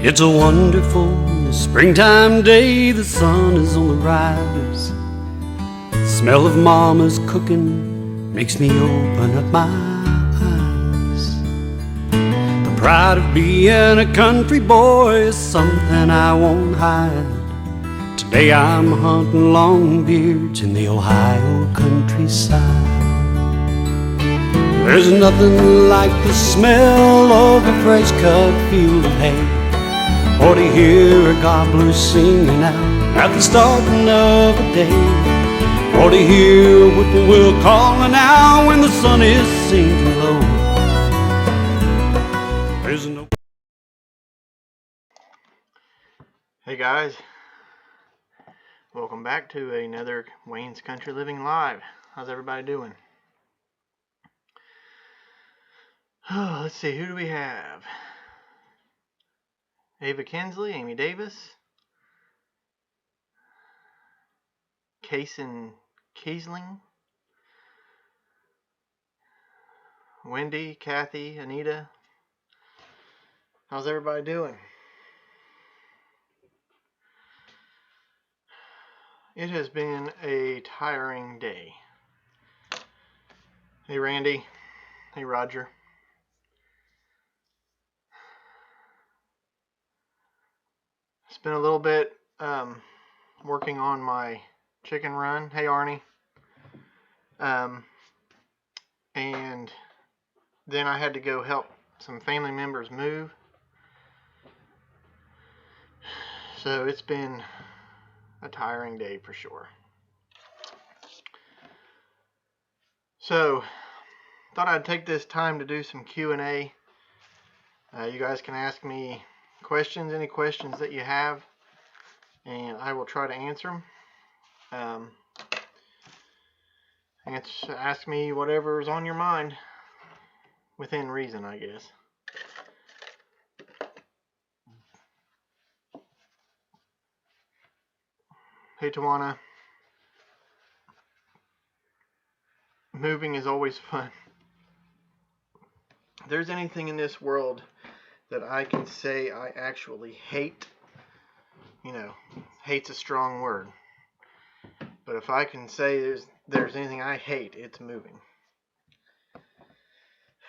It's a wonderful springtime day, the sun is on the rise. The smell of mama's cooking makes me open up my eyes. The pride of being a country boy is something I won't hide. Today I'm hunting longbeards in the Ohio countryside. There's nothing like the smell of a fresh cut field of hay, or to hear a gobbler singing out at the starting of a day, or to hear a whippoorwill calling out when the sun is sinking low. There's no... Hey guys, welcome back to another Wayne's Country Living Live. How's everybody doing? Oh, let's see, who do we have? Ava Kinsley, Amy Davis, Kason Kiesling, Wendy, Kathy, Anita. How's everybody doing? It has been a tiring day. Hey Randy, hey Roger. Spent a little bit working on my chicken run. Hey Arnie. And then I had to go help some family members move. So it's been a tiring day for sure. So thought I'd take this time to do some Q&A. You guys can ask me questions, any questions that you have, and I will try to answer them. Ask me whatever's on your mind, within reason, I guess. Hey Tawana, moving is always fun. If there's anything in this world that I can say I actually hate, hate's a strong word, but if I can say there's anything I hate, it's moving.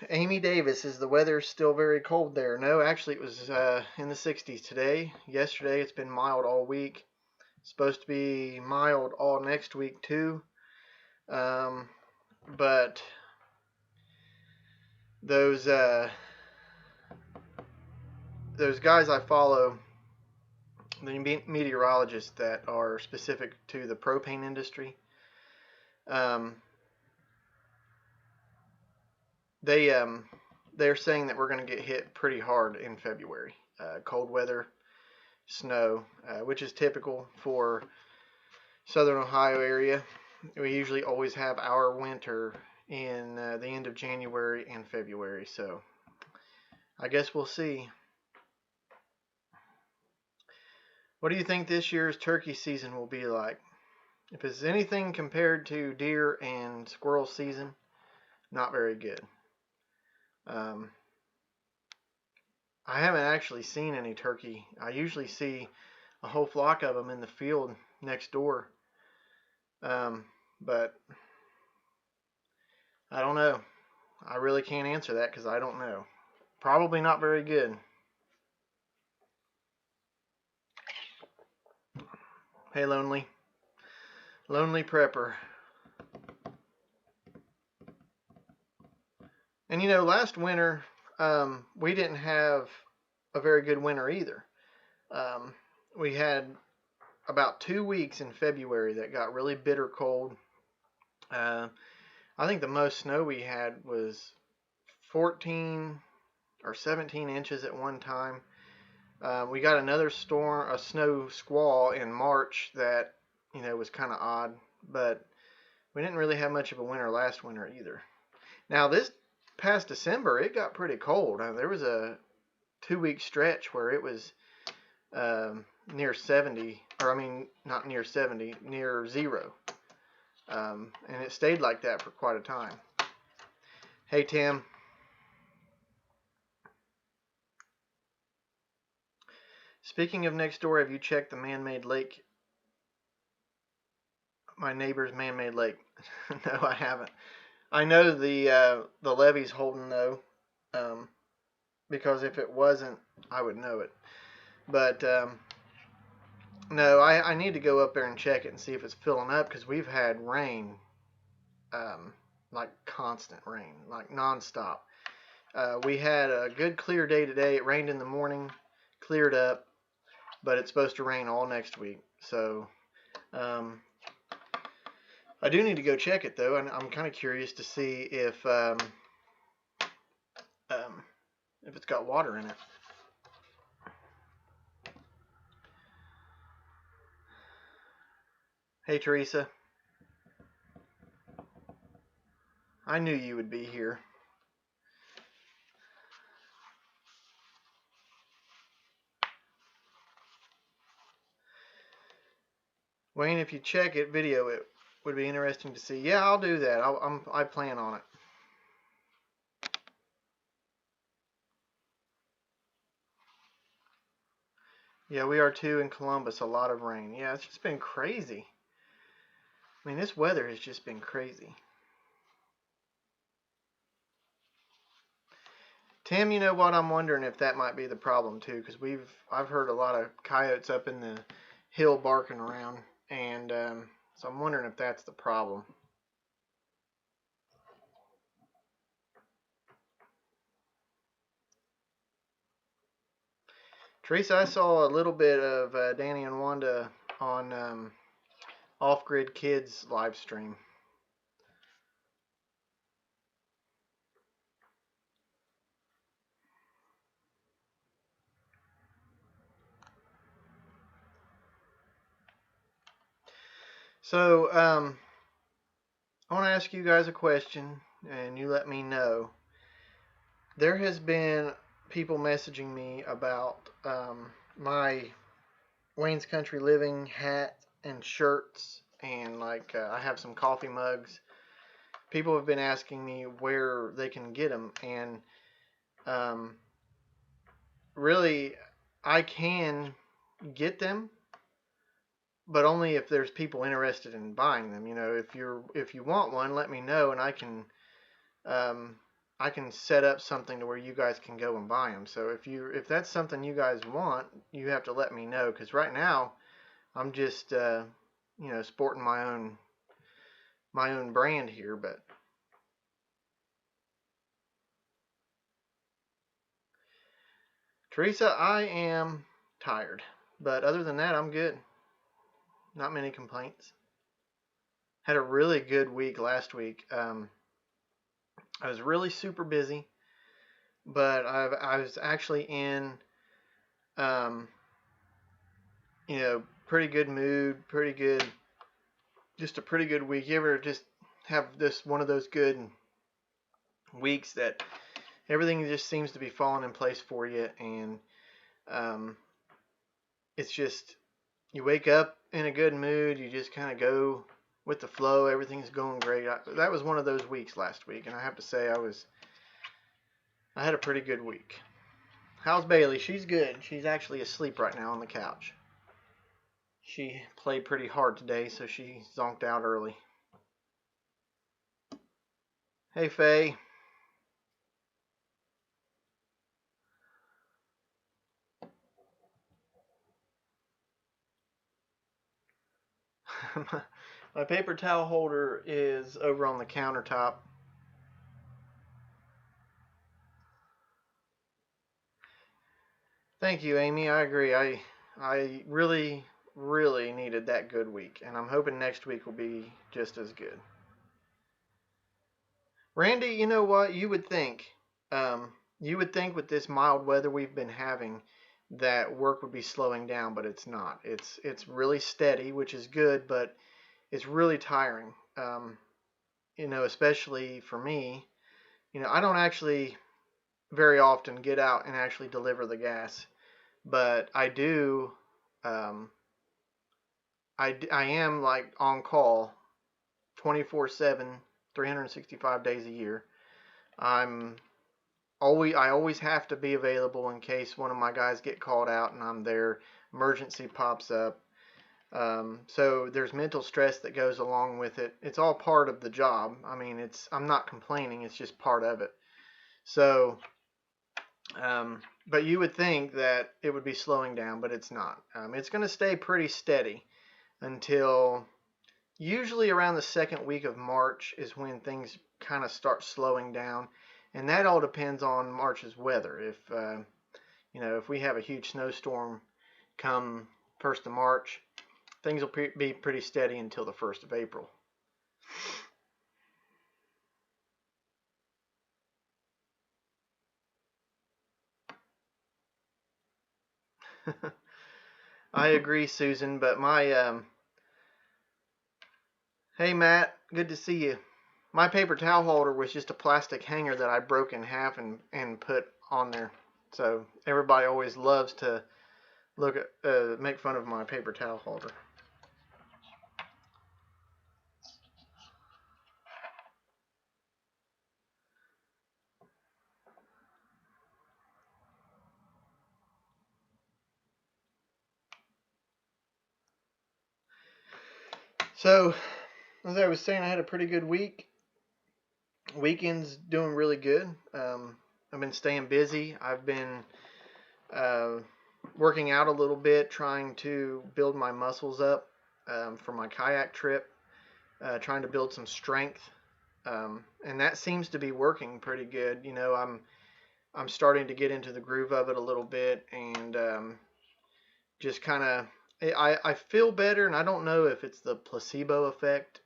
Amy Davis, is the weather still very cold there? No, actually it was in the 60s today. Yesterday it's been mild all week. It's supposed to be mild all next week too. But those guys I follow, the meteorologists that are specific to the propane industry, they're saying that we're going to get hit pretty hard in February. Cold weather, snow, which is typical for southern Ohio area. We usually always have our winter in the end of January and February, so I guess we'll see. What do you think this year's turkey season will be like? If it's anything compared to deer and squirrel season, not very good. I haven't actually seen any turkey. I usually see a whole flock of them in the field next door. But I don't know. I really can't answer that because I don't know. Probably not very good. Hey, Lonely Prepper. And last winter, we didn't have a very good winter either. We had about 2 weeks in February that got really bitter cold. I think the most snow we had was 14 or 17 inches at one time. We got another storm, a snow squall in March that, was kind of odd, but we didn't really have much of a winter last winter either. Now this past December, it got pretty cold. There was a 2-week stretch where it was near 70, not near 70, near zero. And it stayed like that for quite a time. Hey, Tim. Speaking of next door, have you checked the man-made lake? My neighbor's man-made lake. No, I haven't. I know the levee's holding though, because if it wasn't, I would know it. But no, I need to go up there and check it and see if it's filling up because we've had rain, like constant rain, like nonstop. We had a good clear day today. It rained in the morning, cleared up, but it's supposed to rain all next week. So I do need to go check it though, and I'm kind of curious to see if it's got water in it. Hey Teresa, I knew you would be here. Wayne, if you check it, video it. Would be interesting to see. Yeah, I'll do that. I plan on it. Yeah, we are too in Columbus. A lot of rain. Yeah, it's just been crazy. I mean, this weather has just been crazy. Tim, you know what? I'm wondering if that might be the problem too, because I've heard a lot of coyotes up in the hill barking around, and so I'm wondering if that's the problem. Teresa, I saw a little bit of Danny and Wanda on Off Grid Kids live stream. So I want to ask you guys a question, and you let me know. There has been people messaging me about my Wayne's Country Living hat and shirts, and like I have some coffee mugs. People have been asking me where they can get them, and really, I can get them, but only if there's people interested in buying them. You know, if you want one, let me know, and I can set up something to where you guys can go and buy them. So if that's something you guys want, you have to let me know, because right now I'm just sporting my own brand here. But Teresa, I am tired, but other than that, I'm good. Not many complaints. Had a really good week last week. I was really super busy, but I was actually in pretty good mood, just a pretty good week. You ever just have this one of those good weeks that everything just seems to be falling in place for you, and it's just, you wake up in a good mood, you just kind of go with the flow, everything's going great. That was one of those weeks last week, and I have to say I had a pretty good week. How's Bailey? She's good. She's actually asleep right now on the couch. She played pretty hard today, so she zonked out early. Hey, Faye. My paper towel holder is over on the countertop. Thank you, Amy. I agree. I really, really needed that good week, and I'm hoping next week will be just as good. Randy, you know what? You would think with this mild weather we've been having that work would be slowing down, but it's not. It's really steady, which is good, but it's really tiring. Especially for me. I don't actually very often get out and actually deliver the gas, but I do. I am like on call 24/7, 365 days a year. I'm I always have to be available in case one of my guys get called out and I'm there. Emergency pops up. So there's mental stress that goes along with it. It's all part of the job. I mean, I'm not complaining. It's just part of it. So, but you would think that it would be slowing down, but it's not. It's going to stay pretty steady until usually around the second week of March is when things kind of start slowing down, and that all depends on March's weather. If we have a huge snowstorm come 1st of March, things will be pretty steady until the 1st of April. I agree, Susan, but hey Matt, good to see you. My paper towel holder was just a plastic hanger that I broke in half and put on there. So everybody always loves to make fun of my paper towel holder. So, as I was saying, I had a pretty good week. Weekend's doing really good. I've been staying busy. I've been working out a little bit, trying to build my muscles up for my kayak trip, trying to build some strength. And that seems to be working pretty good. I'm starting to get into the groove of it a little bit, and just kind of I feel better, and I don't know if it's the placebo effect.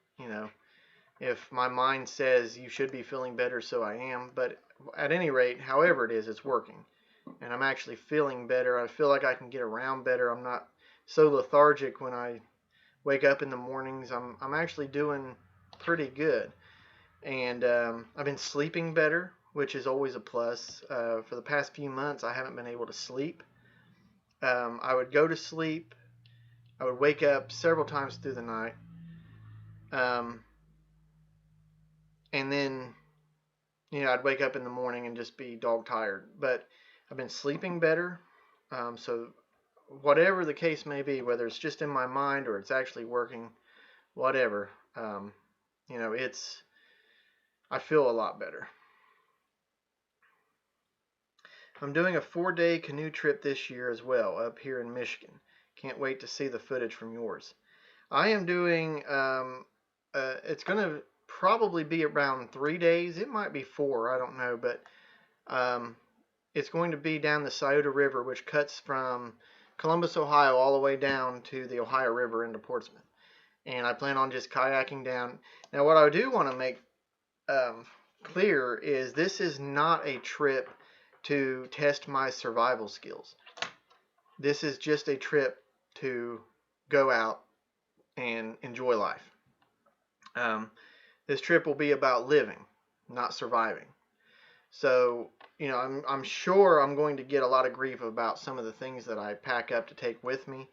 If my mind says you should be feeling better, so I am. But at any rate, however it is, it's working, and I'm actually feeling better. I feel like I can get around better. I'm not so lethargic when I wake up in the mornings. I'm actually doing pretty good. And I've been sleeping better, which is always a plus. For the past few months, I haven't been able to sleep. I would go to sleep. I would wake up several times through the night. And then, I'd wake up in the morning and just be dog tired. But I've been sleeping better. So whatever the case may be, whether it's just in my mind or it's actually working, whatever, I feel a lot better. I'm doing a 4-day canoe trip this year as well, up here in Michigan. Can't wait to see the footage from yours. I am doing, it's going to probably be around 3 days. It might be 4, I don't know, but it's going to be down the Scioto River, which cuts from Columbus, Ohio, all the way down to the Ohio River into Portsmouth. And I plan on just kayaking down. Now, what I do want to make clear is this is not a trip to test my survival skills. This is just a trip to go out and enjoy life. This trip will be about living, not surviving. So, I'm sure I'm going to get a lot of grief about some of the things that I pack up to take with me.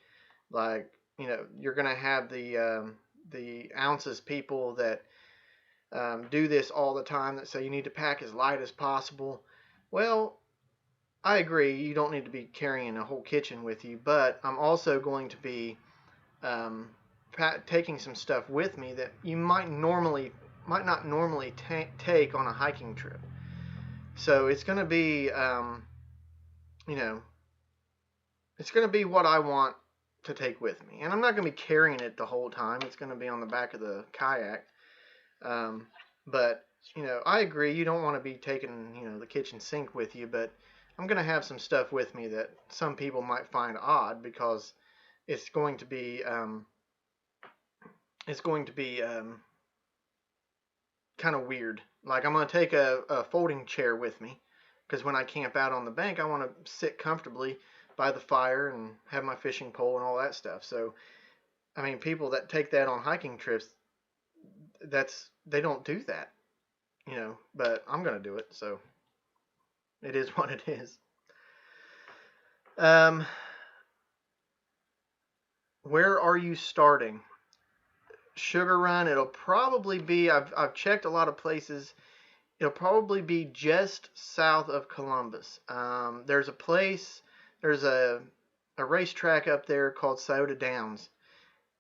Like, you're going to have the ounces people that do this all the time that say you need to pack as light as possible. Well, I agree. You don't need to be carrying a whole kitchen with you, but I'm also going to be taking some stuff with me that you might not normally take on a hiking trip. So it's going to be, it's going to be what I want to take with me, and I'm not going to be carrying it the whole time. It's going to be on the back of the kayak. But I agree. You don't want to be taking, the kitchen sink with you, but I'm going to have some stuff with me that some people might find odd because it's going to be kind of weird. Like, I'm going to take a folding chair with me because when I camp out on the bank, I want to sit comfortably by the fire and have my fishing pole and all that stuff. So, I mean, people that take that on hiking trips, they don't do that, but I'm going to do it. So it is what it is. Where are you starting? Sugar Run, it'll probably be, I've checked a lot of places. It'll probably be just south of Columbus. There's a place, there's a racetrack up there called Scioto Downs.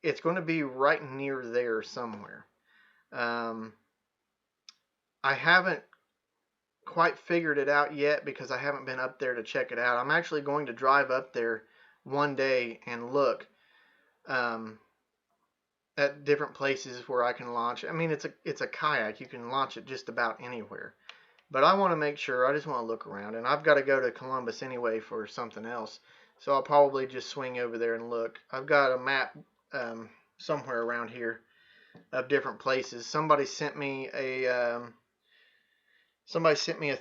It's going to be right near there somewhere. Um, I haven't quite figured it out yet because I haven't been up there to check it out. I'm actually going to drive up there one day and look um, at different places where I can launch. I mean, it's a kayak. You can launch it just about anywhere. But I want to make sure. I just want to look around, and I've got to go to Columbus anyway for something else. So I'll probably just swing over there and look. I've got a map somewhere around here of different places. Somebody sent me a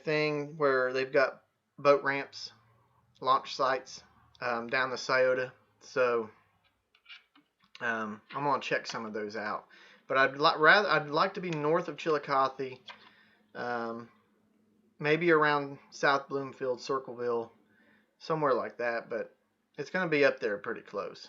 thing where they've got boat ramps, launch sites down the Scioto. So I'm gonna check some of those out. But I'd like to be north of Chillicothe, maybe around South Bloomfield, Circleville, somewhere like that. But it's gonna be up there pretty close.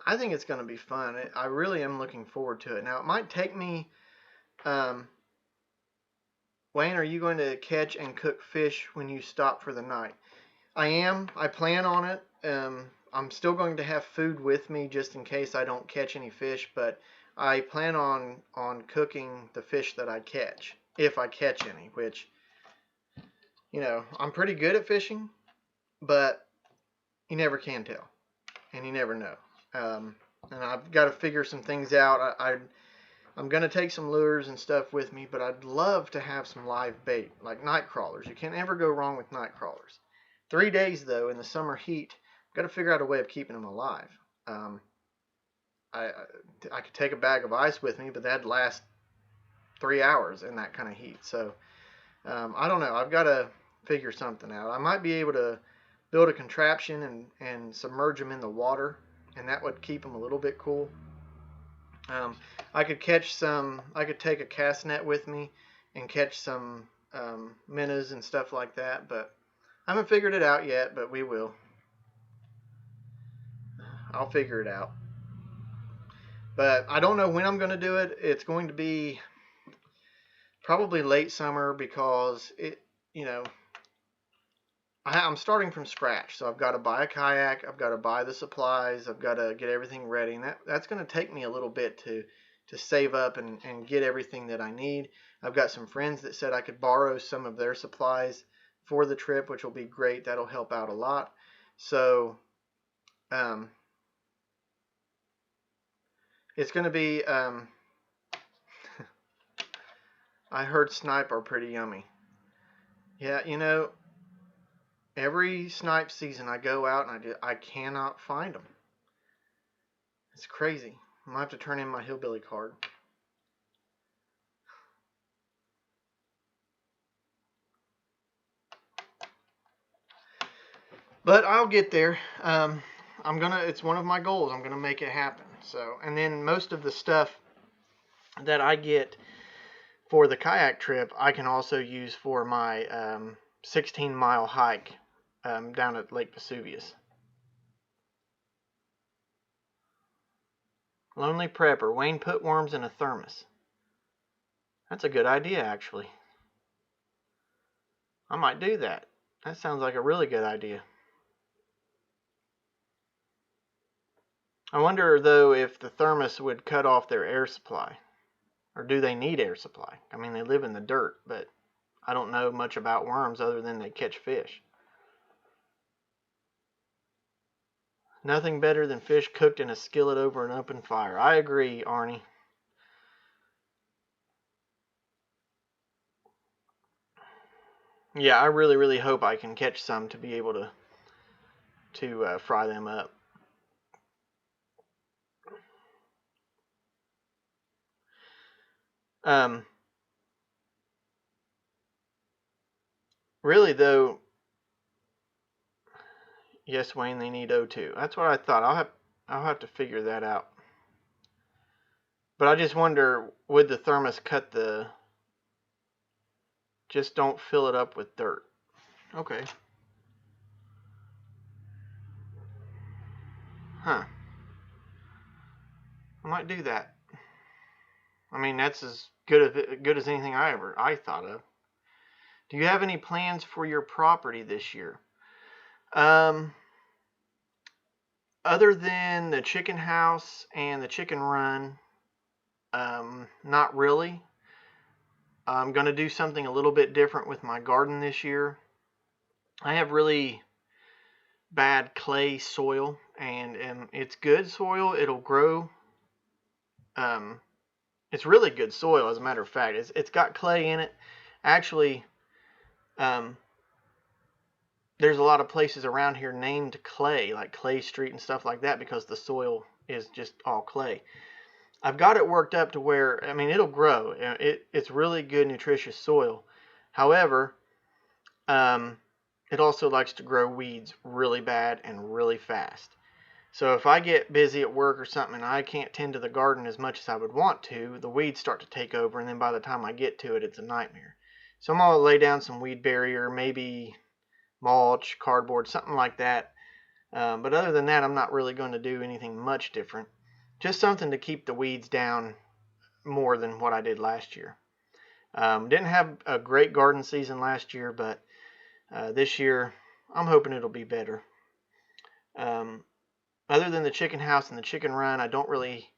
I think it's going to be fun. I really am looking forward to it. Now, it might take me. Wayne, are you going to catch and cook fish when you stop for the night? I am. I plan on it. I'm still going to have food with me just in case I don't catch any fish, but I plan on cooking the fish that I catch, if I catch any, which, I'm pretty good at fishing, but you never can tell, and you never know. And I've got to figure some things out. I'm going to take some lures and stuff with me, but I'd love to have some live bait, like night crawlers. You can't ever go wrong with night crawlers. 3 days, though, in the summer heat, I've got to figure out a way of keeping them alive. I could take a bag of ice with me, but that'd last 3 hours in that kind of heat. So I don't know. I've got to figure something out. I might be able to build a contraption and submerge them in the water, and that would keep them a little bit cool. I could take a cast net with me and catch some minnows and stuff like that, but I haven't figured it out yet, but we will. I'll figure it out. But I don't know when I'm going to do it. It's going to be probably late summer because I'm starting from scratch, so I've got to buy a kayak, I've got to buy the supplies, I've got to get everything ready, and that's going to take me a little bit to save up and get everything that I need. I've got some friends that said I could borrow some of their supplies for the trip, which will be great. That'll help out a lot. So it's going to be, I heard snipe are pretty yummy. Yeah, every snipe season I go out and I cannot find them. It's crazy. I'm going to have to turn in my hillbilly card. But I'll get there. It's one of my goals. I'm gonna make it happen. So, and then most of the stuff that I get for the kayak trip, I can also use for my 16-mile hike down at Lake Vesuvius. Lonely Prepper. Wayne put worms in a thermos. That's a good idea, actually. I might do that. That sounds like a really good idea. I wonder, though, if the thermos would cut off their air supply. Or do they need air supply? I mean, they live in the dirt, but I don't know much about worms other than they catch fish. Nothing better than fish cooked in a skillet over an open fire. I agree, Arnie. Yeah, I really, really hope I can catch some to be able to fry them up. Really, though, yes, Wayne, they need O2. That's what I thought. I'll have to figure that out. But I just wonder, would the thermos cut the Just don't fill it up with dirt. Okay. Huh. I might do that. I mean, that's as good as anything I thought of. Do you have any plans for your property this year? Other than the chicken house and the chicken run, not really. I'm going to do something a little bit different with my garden this year. I have really bad clay soil, and it's good soil. It'll grow. It's really good soil, as a matter of fact. It's got clay in it. Actually, there's a lot of places around here named Clay, like Clay Street and stuff like that, because the soil is just all clay. I've got it worked up to where, I mean, it'll grow. It's really good, nutritious soil. However, it also likes to grow weeds really bad and really fast. So if I get busy at work or something and I can't tend to the garden as much as I would want to, the weeds start to take over, and then by the time I get to it, it's a nightmare. So I'm going to lay down some weed barrier, maybe mulch, cardboard, something like that. But other than that, I'm not really going to do anything much different. Just something to keep the weeds down more than what I did last year. Didn't have a great garden season last year, but this year I'm hoping it'll be better. Other than the chicken house and the chicken run, I don't really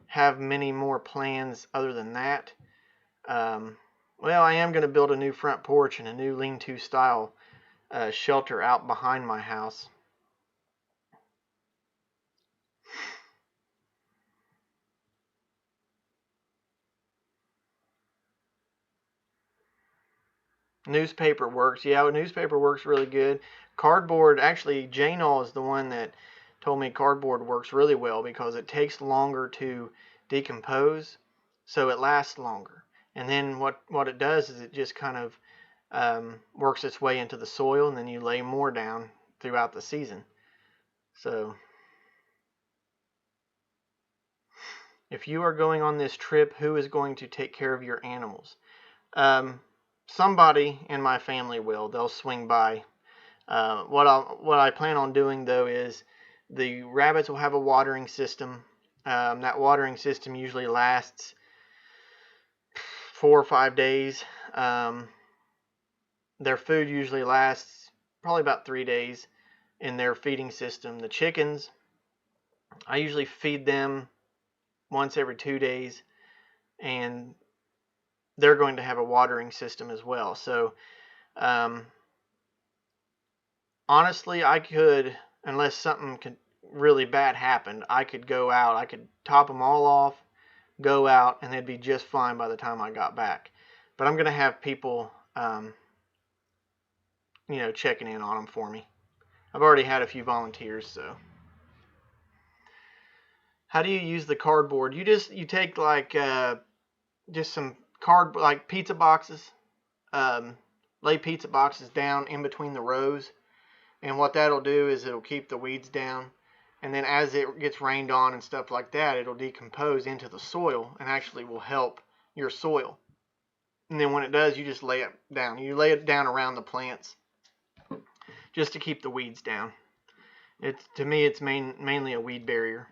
have many more plans other than that. Well, I am going to build a new front porch and a new lean-to style shelter out behind my house. Newspaper works. Yeah, newspaper works really good. Cardboard, actually, Janol is the one that told me cardboard works really well because it takes longer to decompose, so it lasts longer. And then what it does is it just kind of works its way into the soil, and then you lay more down throughout the season. So if you are going on this trip, who is going to take care of your animals? Somebody in my family will. They'll swing by. What I plan on doing, though, is the rabbits will have a watering system. That watering system usually lasts 4 or 5 days. Their food usually lasts probably about 3 days in their feeding system. The chickens, I usually feed them once every 2 days, and they're going to have a watering system as well. So honestly, I could, unless something really bad happened, I could go out, I could top them all off, go out, and they'd be just fine by the time I got back. But I'm going to have people checking in on them for me. I've already had a few volunteers. So how do you use the cardboard? You take like just some like pizza boxes, lay pizza boxes down in between the rows, and what that'll do is it'll keep the weeds down, and then as it gets rained on and stuff like that, it'll decompose into the soil and actually will help your soil. And then when it does, you just lay it down. You lay it down around the plants just to keep the weeds down. To me, it's mainly a weed barrier.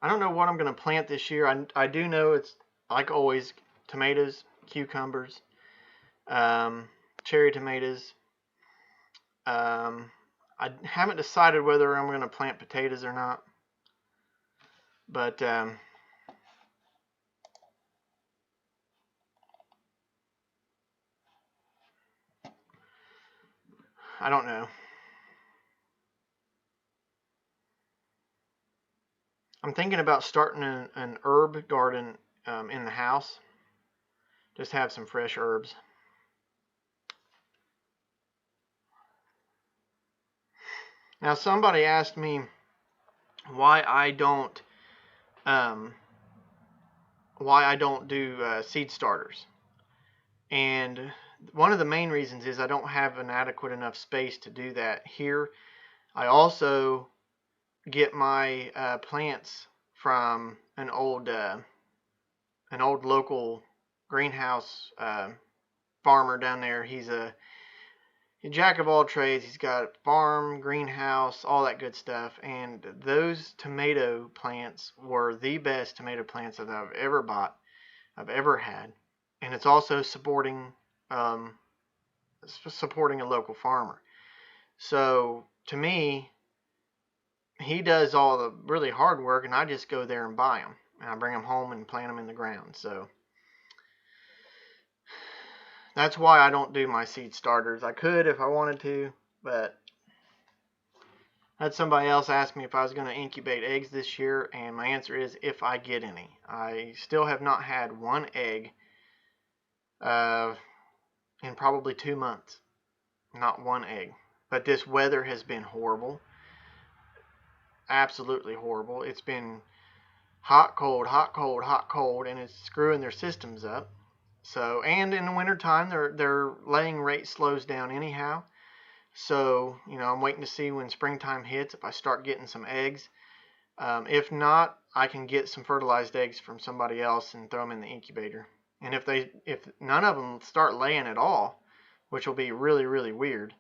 I don't know what I'm going to plant this year. I do know it's, like always, tomatoes, cucumbers, cherry tomatoes. I haven't decided whether I'm going to plant potatoes or not. But I don't know. I'm thinking about starting an herb garden in the house. Just have some fresh herbs. Now, somebody asked me why I don't do seed starters. And one of the main reasons is I don't have an adequate enough space to do that here. I also get my plants from an old local greenhouse farmer down there. He's a jack of all trades. He's got farm, greenhouse, all that good stuff. And those tomato plants were the best tomato plants that I've ever bought, I've ever had. And it's also supporting a local farmer. So to me, he does all the really hard work, and I just go there and buy them. And I bring them home and plant them in the ground. So that's why I don't do my seed starters. I could if I wanted to, but I had somebody else ask me if I was going to incubate eggs this year, and my answer is if I get any. I still have not had one egg in probably 2 months. Not one egg. But this weather has been horrible. Absolutely horrible. It's been hot, cold, hot, cold, hot, cold, and it's screwing their systems up. So, and in the wintertime, their laying rate slows down anyhow. So, I'm waiting to see when springtime hits if I start getting some eggs. If not, I can get some fertilized eggs from somebody else and throw them in the incubator. And if none of them start laying at all, which will be really, really weird,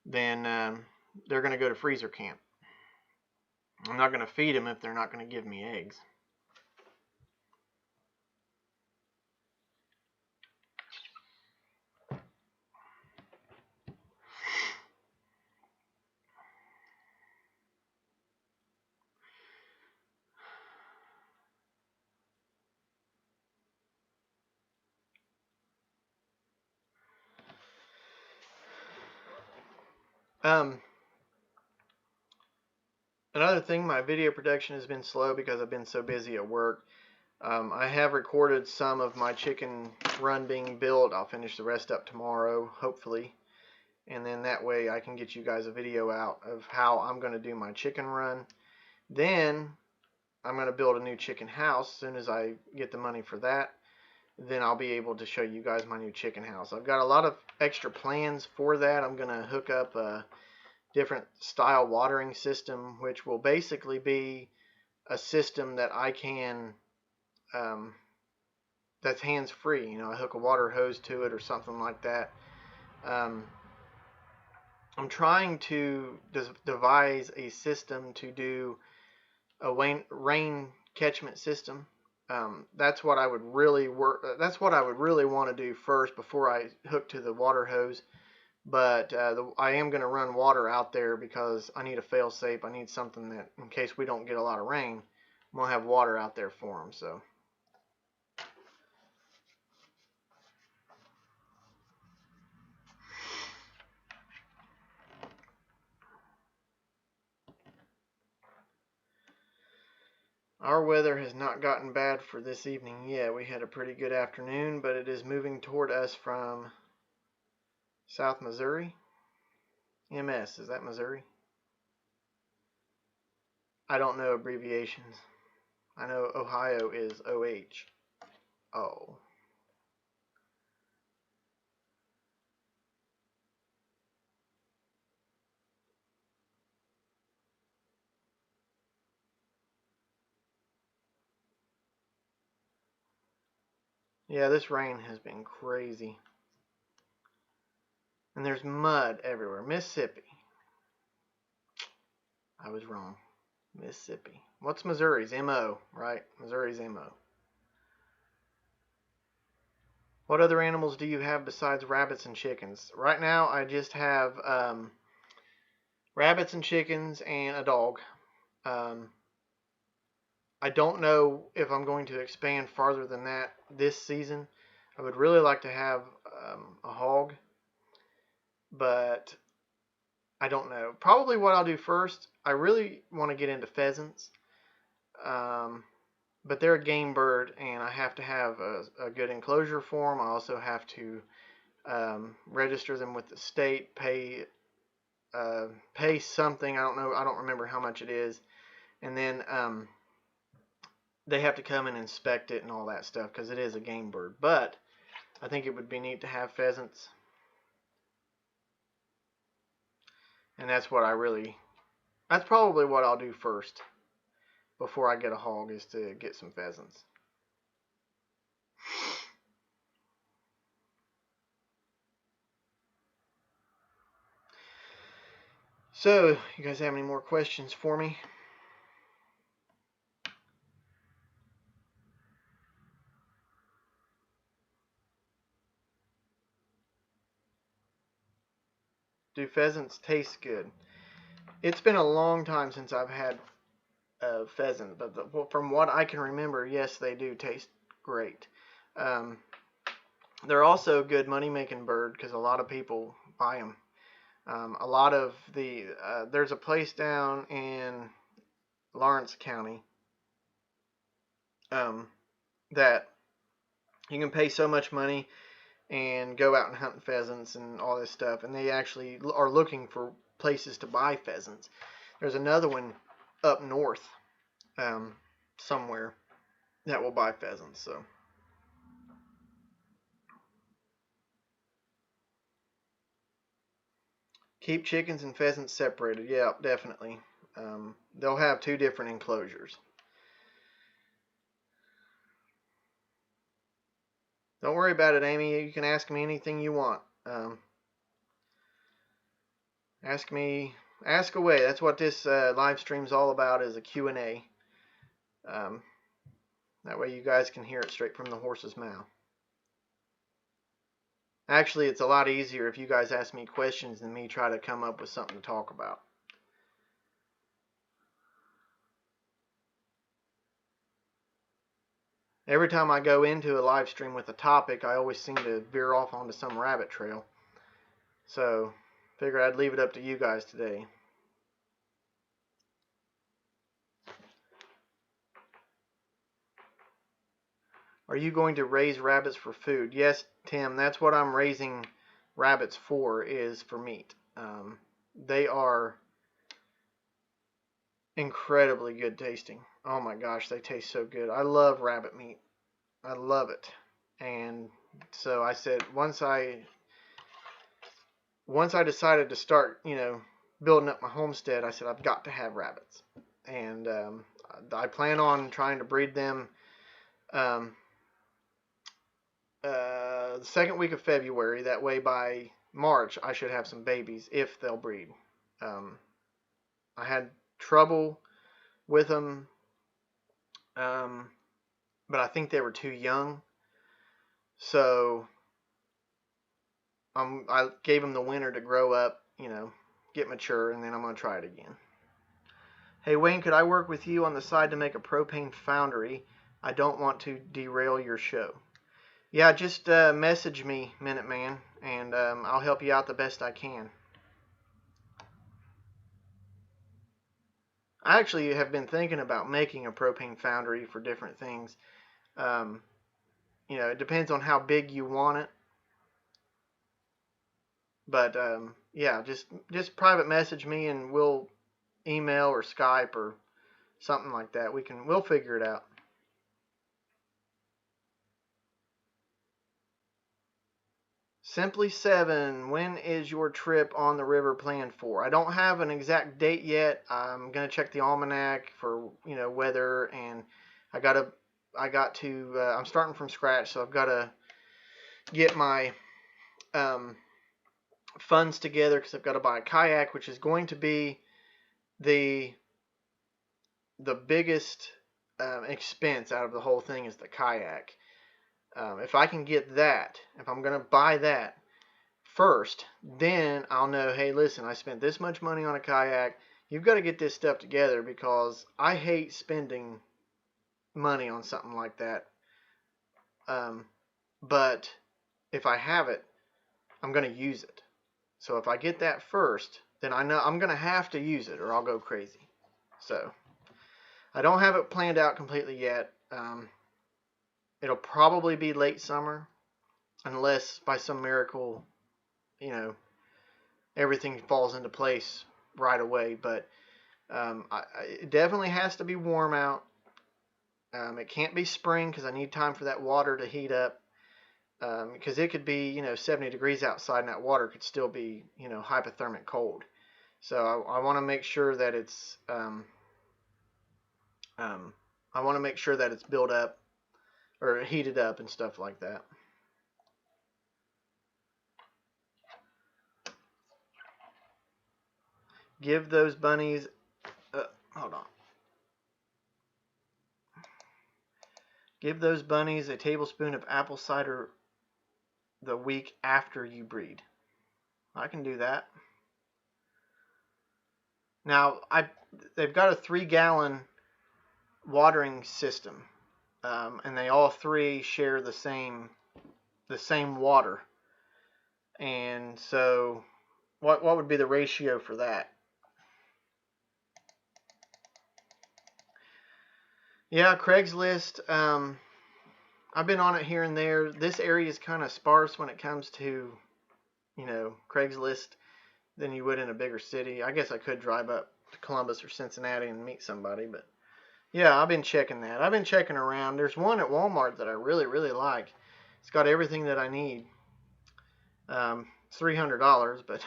then they're going to go to freezer camp. I'm not going to feed them if they're not going to give me eggs. Another thing, my video production has been slow because I've been so busy at work. I have recorded some of my chicken run being built. I'll finish the rest up tomorrow, hopefully. And then that way I can get you guys a video out of how I'm going to do my chicken run. Then I'm going to build a new chicken house as soon as I get the money for that. Then I'll be able to show you guys my new chicken house. I've got a lot of extra plans for that. I'm going to hook up a different style watering system, which will basically be a system that I can that's hands-free. I hook a water hose to it or something like that. I'm trying to devise a system to do a rain catchment system. That's what I would really want to do first before I hook to the water hose. But I am going to run water out there because I need a fail-safe. I need something that, in case we don't get a lot of rain, I'm going to have water out there for them. So. Our weather has not gotten bad for this evening yet. We had a pretty good afternoon, but it is moving toward us from South Missouri. MS, is that Missouri? I don't know abbreviations. I know Ohio is OH. Oh. Yeah, this rain has been crazy. And there's mud everywhere. Mississippi. I was wrong. Mississippi. What's Missouri's? MO, right? Missouri's MO. What other animals do you have besides rabbits and chickens? Right now, I just have rabbits and chickens and a dog. I don't know if I'm going to expand farther than that this season. I would really like to have a hog, but I don't know. Probably what I'll do first, I really want to get into pheasants, but they're a game bird, and I have to have a good enclosure for them. I also have to register them with the state, pay something. I don't know. I don't remember how much it is, and then they have to come and inspect it and all that stuff because it is a game bird. But I think it would be neat to have pheasants. And that's probably what I'll do first before I get a hog, is to get some pheasants. So, you guys have any more questions for me? Do pheasants taste good? It's been a long time since I've had a pheasant, but from what I can remember, yes, they do taste great. Um, they're also a good money-making bird because a lot of people buy them. A lot of there's a place down in Lawrence County that you can pay so much money and go out and hunt pheasants and all this stuff, and they actually are looking for places to buy pheasants. There's another one up north somewhere that will buy pheasants. So keep chickens and pheasants separated. Yeah, definitely. They'll have 2 different enclosures. Don't worry about it, Amy. You can ask me anything you want. Ask away. That's what this live stream's all about, is a Q&A. That way you guys can hear it straight from the horse's mouth. Actually, it's a lot easier if you guys ask me questions than me try to come up with something to talk about. Every time I go into a live stream with a topic, I always seem to veer off onto some rabbit trail. So, figure I'd leave it up to you guys today. Are you going to raise rabbits for food? Yes, Tim, that's what I'm raising rabbits for, is for meat. They are incredibly good tasting. Oh my gosh, they taste so good. I love rabbit meat. I love it. And so I said, once I decided to start, building up my homestead, I said I've got to have rabbits. And I plan on trying to breed them the second week of February. That way by March I should have some babies, if they'll breed. I had trouble with them, but I think they were too young. So I gave them the winter to grow up, get mature, and then I'm going to try it again. Hey Wayne, could I work with you on the side to make a propane foundry? I don't want to derail your show. Yeah, just message me, Minuteman, and I'll help you out the best I can. I actually have been thinking about making a propane foundry for different things. It depends on how big you want it. But yeah, just private message me and we'll email or Skype or something like that. We'll figure it out. Simply7, when is your trip on the river planned for? I don't have an exact date yet. I'm gonna check the almanac for weather, and I'm starting from scratch, so I've got to get my funds together, because I've got to buy a kayak, which is going to be the biggest expense out of the whole thing, is the kayak. If I can get that, if I'm going to buy that first, then I'll know, hey, listen, I spent this much money on a kayak. You've got to get this stuff together, because I hate spending money on something like that. But if I have it, I'm going to use it. So if I get that first, then I know I'm going to have to use it or I'll go crazy. So I don't have it planned out completely yet. It'll probably be late summer, unless by some miracle, everything falls into place right away. But it definitely has to be warm out. It can't be spring, because I need time for that water to heat up. because it could be 70 degrees outside and that water could still be hypothermic cold. So I want to make sure that it's I want to make sure that it's built up or heated up and stuff like that. Give those bunnies, hold on. Give those bunnies a tablespoon of apple cider the week after you breed. I can do that. Now, they've got a 3-gallon watering system, and they all 3 share the same water. And so, what would be the ratio for that? Yeah, Craigslist. I've been on it here and there. This area is kind of sparse when it comes to, Craigslist than you would in a bigger city. I guess I could drive up to Columbus or Cincinnati and meet somebody, but yeah, I've been checking that. I've been checking around. There's one at Walmart that I really, really like. It's got everything that I need. It's $300, but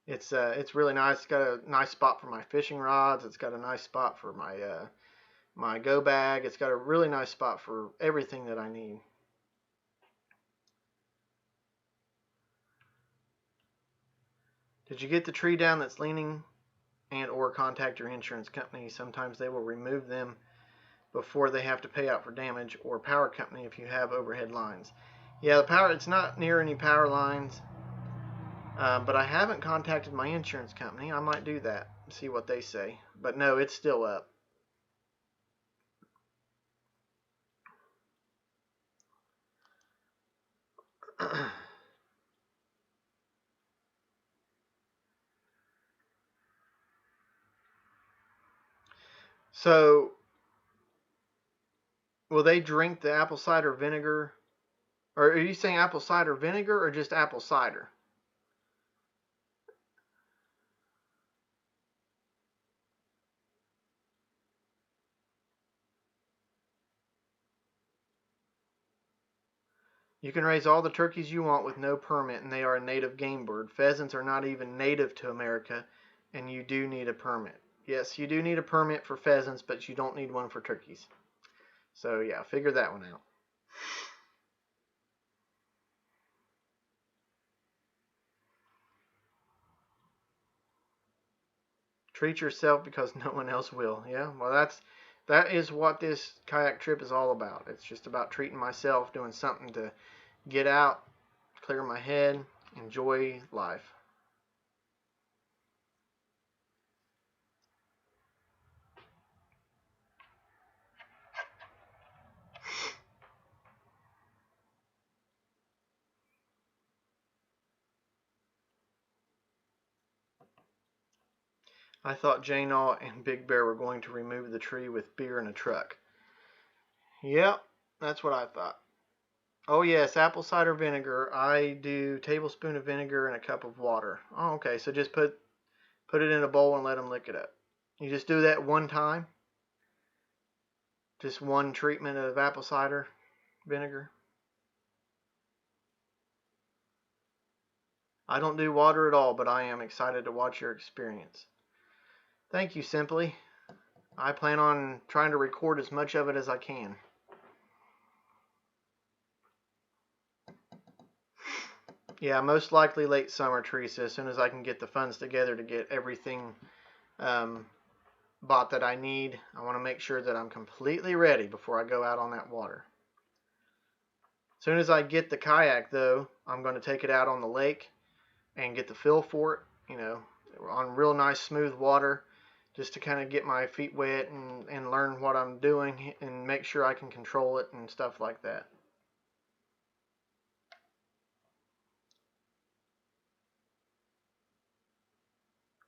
it's really nice. It's got a nice spot for my fishing rods. It's got a nice spot for my go bag. It's got a really nice spot for everything that I need. Did you get the tree down that's leaning and or contact your insurance company? Sometimes they will remove them before they have to pay out for damage, or power company if you have overhead lines. Yeah, the power, it's not near any power lines, but I haven't contacted my insurance company. I might do that, see what they say. But no, it's still up. So, will they drink the apple cider vinegar? Or are you saying apple cider vinegar or just apple cider? You can raise all the turkeys you want with no permit, and they are a native game bird. Pheasants are not even native to America, and you do need a permit. Yes, you do need a permit for pheasants, but you don't need one for turkeys. So yeah, figure that one out. Treat yourself because no one else will. Yeah, well that is what this kayak trip is all about. It's just about treating myself, doing something to get out, clear my head, enjoy life. I thought J-Naw and Big Bear were going to remove the tree with beer in a truck. Yep, that's what I thought. Oh yes, apple cider vinegar. I do tablespoon of vinegar and a cup of water. Oh, okay, so just put it in a bowl and let them lick it up. You just do that one time? Just one treatment of apple cider vinegar? I don't do water at all, but I am excited to watch your experience. Thank you, Simply. I plan on trying to record as much of it as I can. Yeah, most likely late summer, Teresa, as soon as I can get the funds together to get everything bought that I need. I want to make sure that I'm completely ready before I go out on that water. As soon as I get the kayak, though, I'm going to take it out on the lake and get the feel for it, on real nice smooth water, just to kind of get my feet wet and learn what I'm doing and make sure I can control it and stuff like that.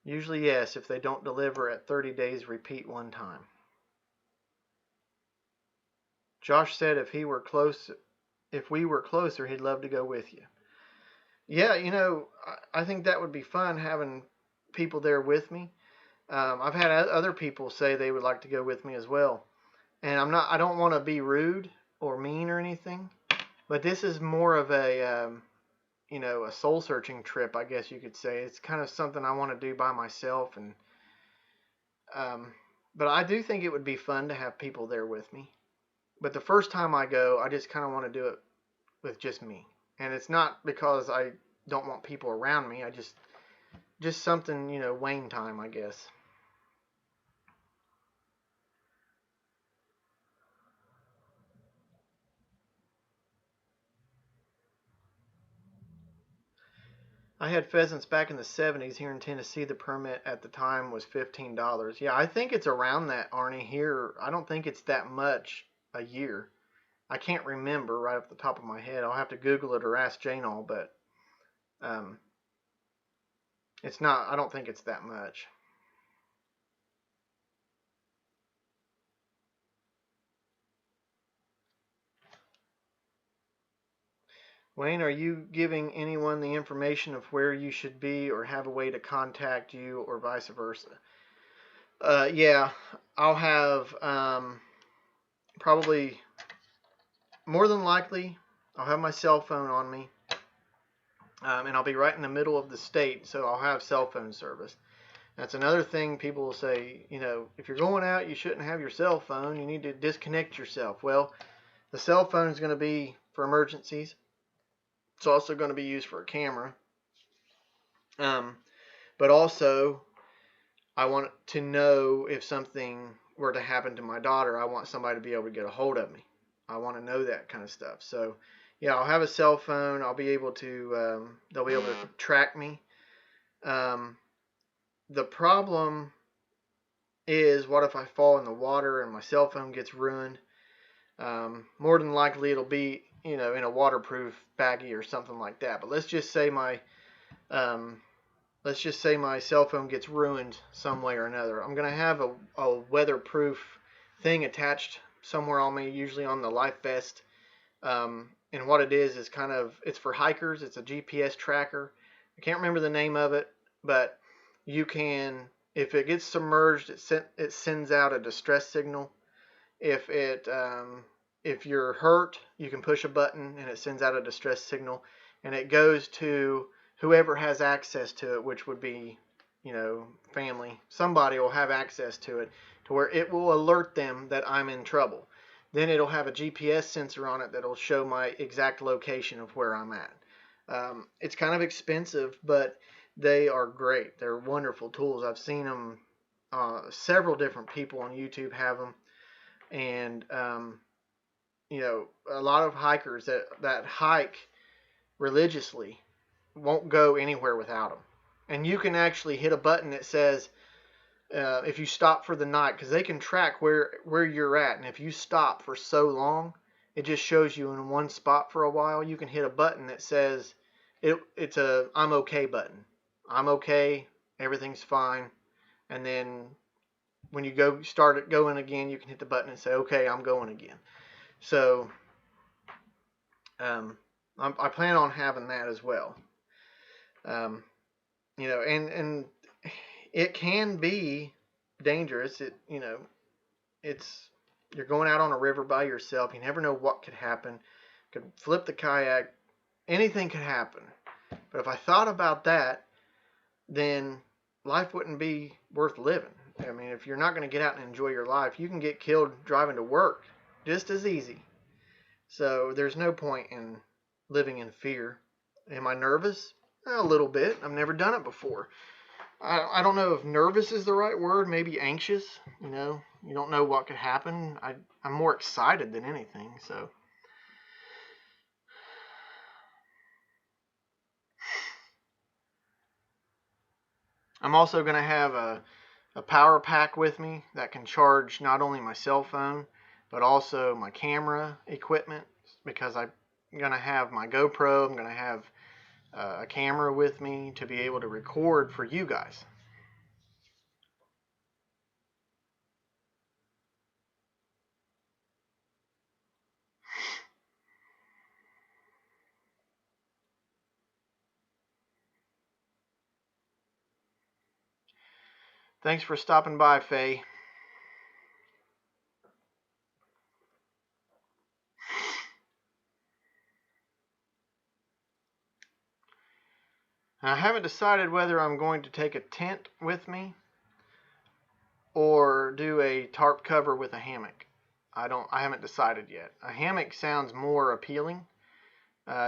Usually, yes. If they don't deliver at 30 days, repeat one time. Josh said if we were closer, he'd love to go with you. Yeah, I think that would be fun having people there with me. I've had other people say they would like to go with me as well. And I don't want to be rude or mean or anything, But this is more of a a soul searching trip, I guess you could say. It's kind of something I want to do by myself, and but I do think it would be fun to have people there with me. But the first time I go, I just kind of want to do it with just me, and it's not because I don't want people around me. I just something, Wayne time, I guess. I had pheasants back in the 70s here in Tennessee. The permit at the time was $15. Yeah, I think it's around that, Arnie. Here, I don't think it's that much a year. I can't remember right off the top of my head. I'll have to Google it or ask Jane all, but um, it's not. I don't think it's that much. Wayne, are you giving anyone the information of where you should be or have a way to contact you or vice versa? Yeah, I'll have probably more than likely, I'll have my cell phone on me, and I'll be right in the middle of the state, so I'll have cell phone service. That's another thing people will say, if you're going out, you shouldn't have your cell phone. You need to disconnect yourself. Well, the cell phone is going to be for emergencies. It's also going to be used for a camera. But also, I want to know if something were to happen to my daughter, I want somebody to be able to get a hold of me. I want to know that kind of stuff. So, yeah, I'll have a cell phone. I'll be able to, they'll be able to track me. The problem is, what if I fall in the water and my cell phone gets ruined? More than likely it'll be, in a waterproof baggie or something like that. But let's just say my cell phone gets ruined some way or another. I'm gonna have a weatherproof thing attached somewhere on me, usually on the life vest. And what it is it's for hikers. It's a GPS tracker. I can't remember the name of it, but you can, if it gets submerged, it sends out a distress signal. If you're hurt, you can push a button and it sends out a distress signal, and it goes to whoever has access to it, which would be, family. Somebody will have access to it to where it will alert them that I'm in trouble. Then it'll have a GPS sensor on it that'll show my exact location of where I'm at. It's kind of expensive, but they are great. They're wonderful tools. I've seen them, several different people on YouTube have them, and a lot of hikers that hike religiously won't go anywhere without them. And you can actually hit a button that says, if you stop for the night, because they can track where you're at, and if you stop for so long, it just shows you in one spot for a while. You can hit a button that says, it's a I'm okay button. I'm okay, everything's fine. And then when you start it going again, you can hit the button and say, okay, I'm going again. So I plan on having that as well. And it can be dangerous. You're going out on a river by yourself. You never know what could happen. Could flip the kayak. Anything could happen. But if I thought about that, then life wouldn't be worth living. I mean, if you're not going to get out and enjoy your life, you can get killed driving to work just as easy. So there's no point in living in fear. Am I nervous? A little bit. I've never done it before. I don't know if nervous is the right word. Maybe anxious. You don't know what could happen. I'm more excited than anything. So I'm also going to have a power pack with me that can charge not only my cell phone, but also my camera equipment, because I'm going to have my GoPro. I'm going to have a camera with me to be able to record for you guys. Thanks for stopping by, Faye. And I haven't decided whether I'm going to take a tent with me or do a tarp cover with a hammock. I haven't decided yet. A hammock sounds more appealing,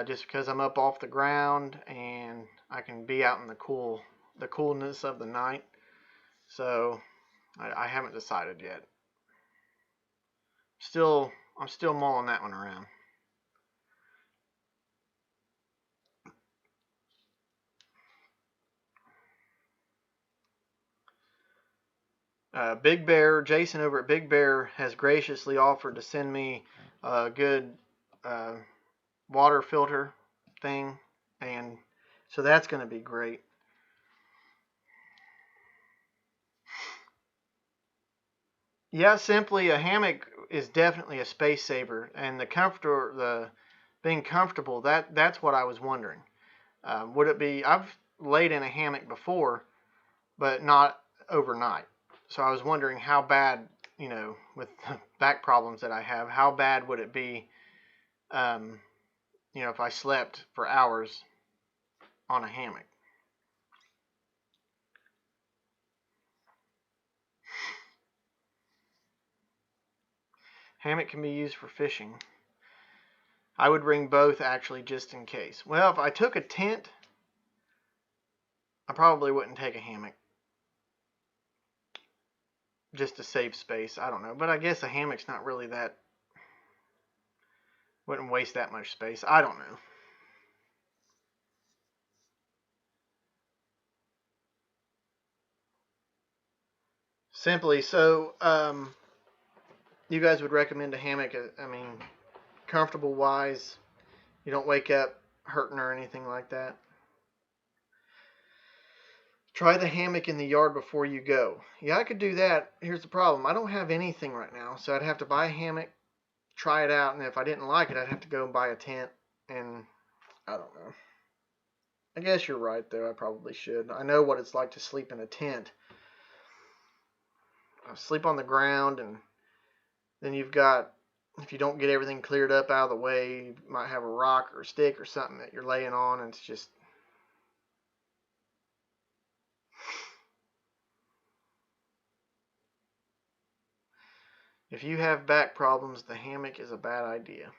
just because I'm up off the ground and I can be out in the coolness of the night. So I haven't decided yet. I'm still mulling that one around. Big Bear, Jason over at Big Bear has graciously offered to send me a good water filter thing, and so that's going to be great. Yeah, simply a hammock is definitely a space saver, and the being comfortable, that's what I was wondering. Would it be? I've laid in a hammock before, but not overnight. So I was wondering how bad, with the back problems that I have, how bad would it be, if I slept for hours on a hammock? Hammock can be used for fishing. I would bring both actually just in case. Well, if I took a tent, I probably wouldn't take a hammock. Just to save space. I don't know. But I guess a hammock's not really that. Wouldn't waste that much space. I don't know. Simply, so you guys would recommend a hammock? I mean, comfortable wise, you don't wake up hurting or anything like that. Try the hammock in the yard before you go. Yeah, I could do that. Here's the problem. I don't have anything right now, so I'd have to buy a hammock, try it out, and if I didn't like it, I'd have to go and buy a tent, and I don't know. I guess you're right, though. I probably should. I know what it's like to sleep in a tent. I sleep on the ground, and then you've got, if you don't get everything cleared up out of the way, you might have a rock or a stick or something that you're laying on, and it's just. If you have back problems, the hammock is a bad idea.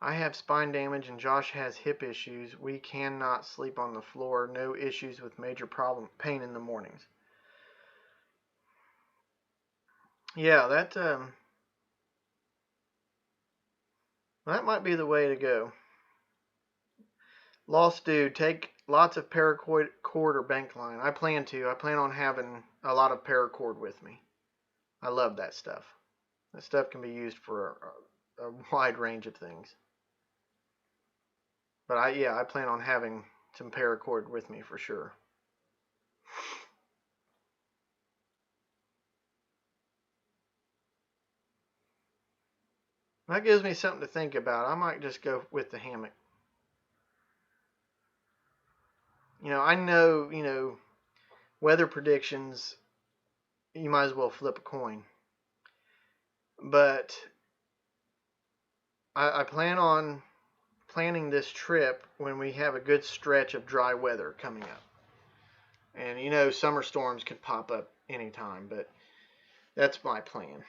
I have spine damage and Josh has hip issues. We cannot sleep on the floor. No issues with major pain in the mornings. Yeah, that might be the way to go. Lost dude, take lots of paracord or bank line. I plan on having a lot of paracord with me. I love that stuff. That stuff can be used for a wide range of things. But I plan on having some paracord with me for sure. That gives me something to think about. I might just go with the hammock. I know, weather predictions, you might as well flip a coin. But I plan on planning this trip when we have a good stretch of dry weather coming up. And summer storms could pop up anytime, but that's my plan.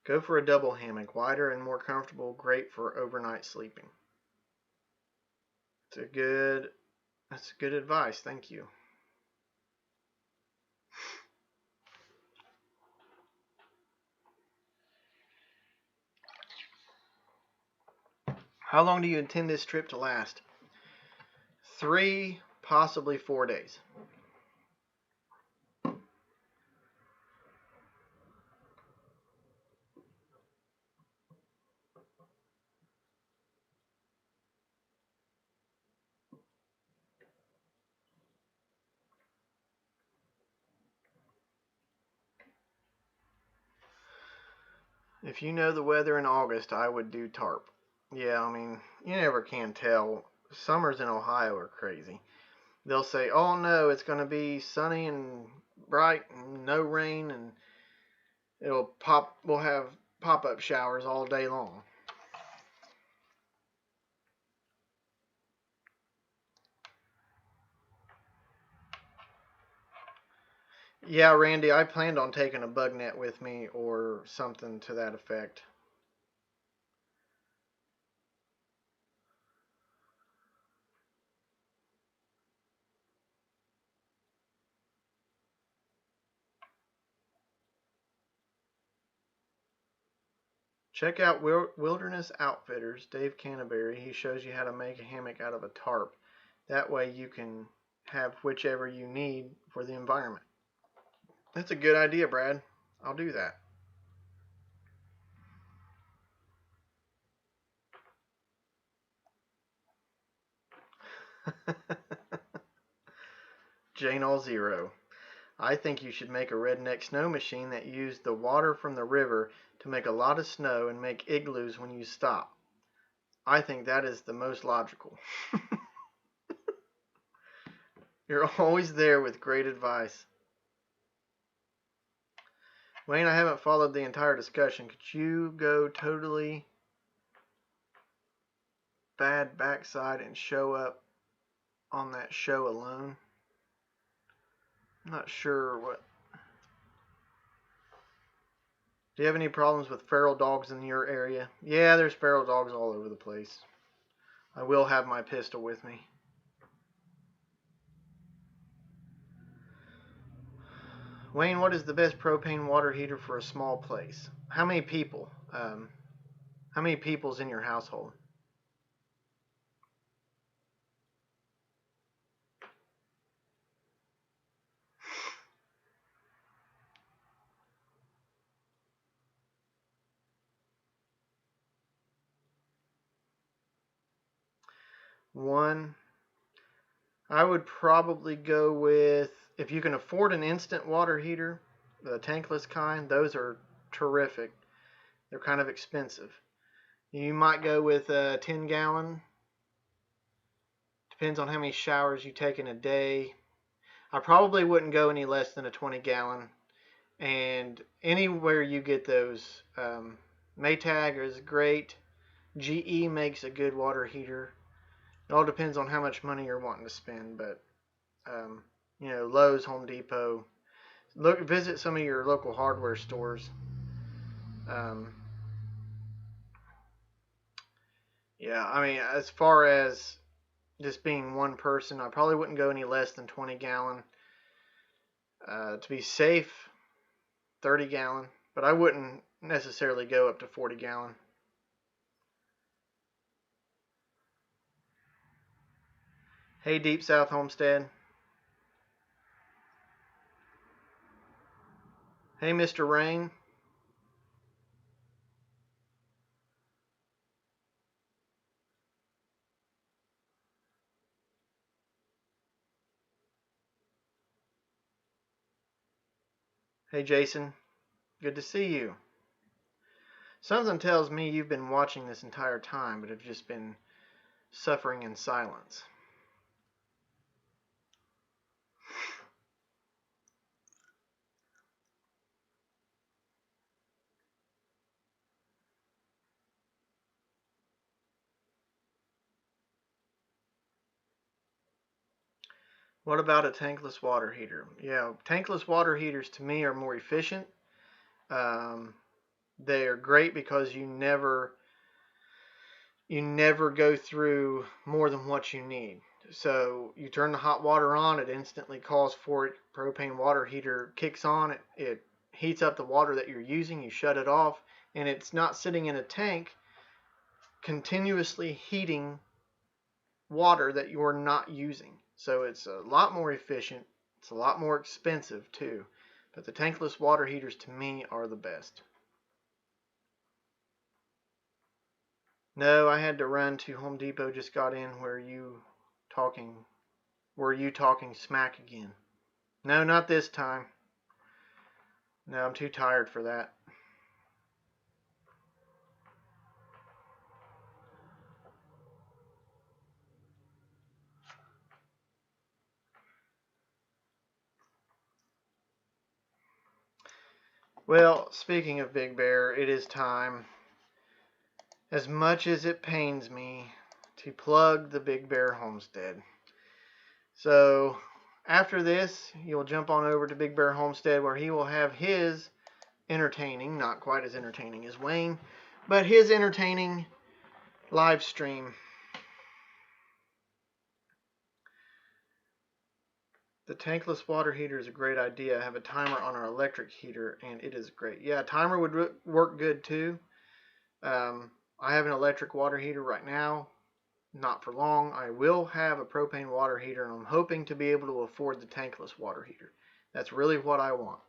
Go for a double hammock, wider and more comfortable, great for overnight sleeping. That's good advice. Thank you. How long do you intend this trip to last? 3, possibly 4 days. If you know the weather in August, I would do tarp. Yeah, I mean, you never can tell. Summers in Ohio are crazy. They'll say, "Oh no, it's going to be sunny and bright and no rain, and we'll have pop-up showers all day long." Yeah, Randy, I planned on taking a bug net with me or something to that effect. Check out Wilderness Outfitters, Dave Canterbury. He shows you how to make a hammock out of a tarp. That way you can have whichever you need for the environment. That's a good idea, Brad. I'll do that. Jane All Zero. I think you should make a redneck snow machine that used the water from the river to make a lot of snow and make igloos when you stop. I think that is the most logical. You're always there with great advice. Wayne, I haven't followed the entire discussion. Could you go totally bad backside and show up on that show alone? I'm not sure what. Do you have any problems with feral dogs in your area? Yeah, there's feral dogs all over the place. I will have my pistol with me. Wayne, what is the best propane water heater for a small place? How many people? How many people's in your household? One. I would probably go with, if you can afford an instant water heater, the tankless kind, those are terrific. They're kind of expensive. You might go with a 10 gallon. Depends on how many showers you take in a day. I probably wouldn't go any less than a 20 gallon. And anywhere you get those, Maytag is great. GE makes a good water heater. It all depends on how much money you're wanting to spend, but Lowe's, Home Depot. Visit some of your local hardware stores. Um, yeah, I mean, as far as just being one person, I probably wouldn't go any less than 20 gallon. To be safe, 30 gallon, but I wouldn't necessarily go up to 40 gallon. Hey, Deep South Homestead. Hey, Mr. Rain. Hey, Jason. Good to see you. Something tells me you've been watching this entire time, but have just been suffering in silence. What about a tankless water heater? Yeah, tankless water heaters to me are more efficient. Um, they are great because you never go through more than what you need. So you turn the hot water on, it instantly calls for it. Propane water heater kicks on, it heats up the water that you're using, you shut it off, and it's not sitting in a tank continuously heating water that you're not using. So it's a lot more efficient. It's a lot more expensive too. But the tankless water heaters to me are the best. No, I had to run to Home Depot. Just got in. Talking? Were you talking smack again? No, not this time. No, I'm too tired for that. Well, speaking of Big Bear, it is time, as much as it pains me, to plug the Big Bear Homestead. So, After this, you'll jump on over to Big Bear Homestead, where he will have his entertaining, not quite as entertaining as Wayne, but his entertaining live stream. The tankless water heater is a great idea. I have a timer on our electric heater, and it is great. Yeah, a timer would work good too. I have an electric water heater right now. Not for long. I will have a propane water heater, and I'm hoping to be able to afford the tankless water heater. That's really what I want.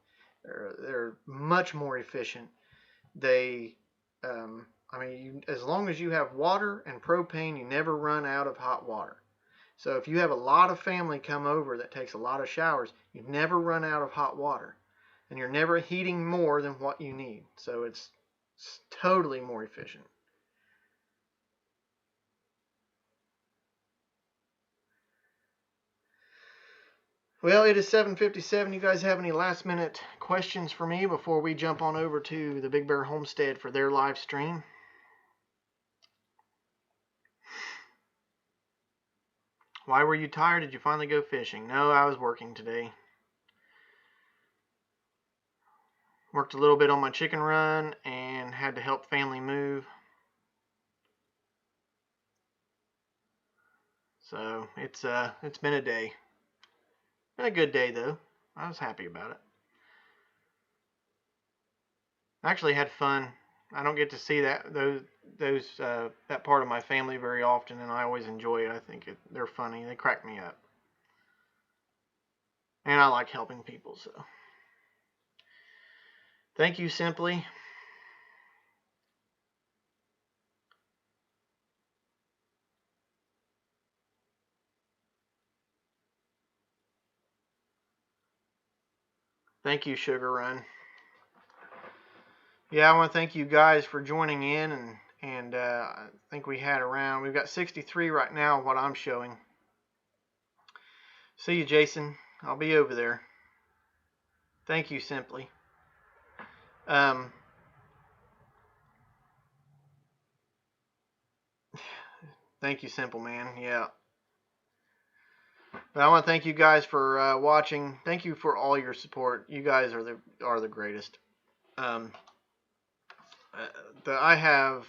They're much more efficient. They, as long as you have water and propane, you never run out of hot water. So if you have a lot of family come over that takes a lot of showers, you never run out of hot water. And you're never heating more than what you need. So it's totally more efficient. Well, it is 7:57. You guys have any last minute questions for me before we jump on over to the Big Bear Homestead for their live stream? Why were you tired? Did you finally go fishing? No, I was working today. Worked a little bit on my chicken run and had to help family move. So it's been a day. Been a good day though. I was happy about it. I actually had fun. I don't get to see that part of my family very often, and I always enjoy it. I think they're funny. They crack me up, and I like helping people. So, thank you, Simply. Thank you, Sugar Run. Yeah, I want to thank you guys for joining in, and I think we've got 63 right now, what I'm showing. See you, Jason. I'll be over there. Thank you, Simply. Thank you, Simple Man. Yeah. But I want to thank you guys for watching. Thank you for all your support. You guys are the greatest. I have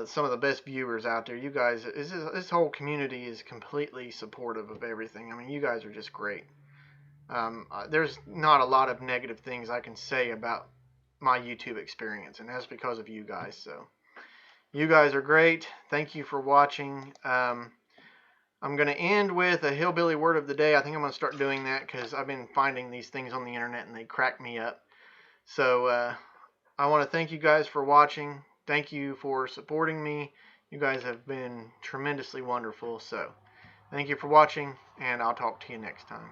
some of the best viewers out there. You guys, this whole community is completely supportive of everything. I mean, you guys are just great. There's not a lot of negative things I can say about my YouTube experience, and that's because of you guys. So, you guys are great. Thank you for watching. I'm going to end with a hillbilly word of the day. I think I'm going to start doing that because I've been finding these things on the internet and they crack me up. So I want to thank you guys for watching. Thank you for supporting me. You guys have been tremendously wonderful. So thank you for watching, and I'll talk to you next time.